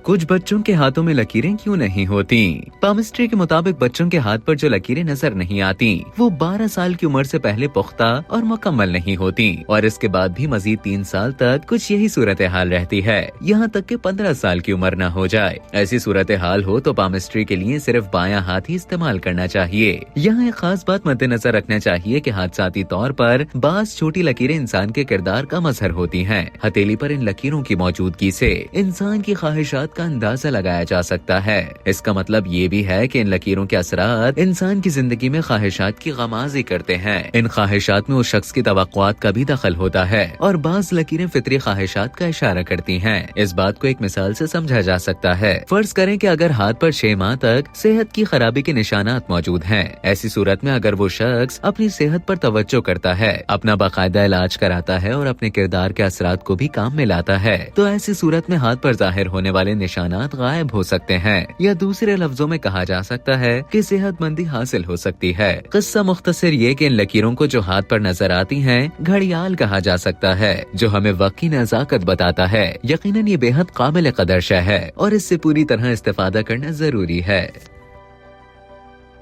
कुछ बच्चों के हाथों में लकीरें क्यों नहीं होती? पामिस्ट्री के मुताबिक बच्चों के हाथ पर जो लकीरें नजर नहीं आती वो 12 साल की उम्र से पहले पुख्ता और मुकम्मल नहीं होती और इसके बाद भी मजीद 3 साल तक कुछ यही सूरत हाल रहती है, यहाँ तक कि 15 साल की उम्र न हो जाए। ऐसी सूरत हाल हो तो पामिस्ट्री के लिए सिर्फ बायां हाथ ही इस्तेमाल करना चाहिए। यहाँ एक खास बात मद्देनजर रखना चाहिए कि हादसाती तौर पर बास छोटी लकीरें इंसान के किरदार का मजहर होती हैं। हथेली पर इन लकीरों की मौजूदगी से इंसान की ख्वाहिशात का अंदाजा लगाया जा सकता है। इसका मतलब ये भी है कि इन लकीरों के असरात इंसान की जिंदगी में ख्वाहिशात की गमाजी करते हैं। इन ख्वाहिशात में उस शख्स की तवक्कुआत का भी दखल होता है और बाज लकीरें फितरी ख्वाहिशात का इशारा करती हैं। इस बात को एक मिसाल से समझा जा सकता है। फर्ज करें कि अगर हाथ पर 6 माह तक सेहत की खराबी के निशानात मौजूद हैं, ऐसी सूरत में अगर वो शख्स अपनी सेहत पर तवज्जो करता है, अपना बाकायदा इलाज कराता है और अपने किरदार के असरात को भी काम में लाता है, तो ऐसी सूरत में हाथ पर जाहिर होने वाले निशानात गायब हो सकते हैं, या दूसरे लफ्जों में कहा जा सकता है कि सेहतमंदी हासिल हो सकती है। किस्सा मुख्तसर ये कि इन लकीरों को जो हाथ पर नजर आती हैं, घड़ियाल कहा जा सकता है, जो हमें वक्त की नज़ाकत बताता है। यकीनन ये बेहद काबिल कदर शय है और इससे पूरी तरह इस्तेफादा करना जरूरी है।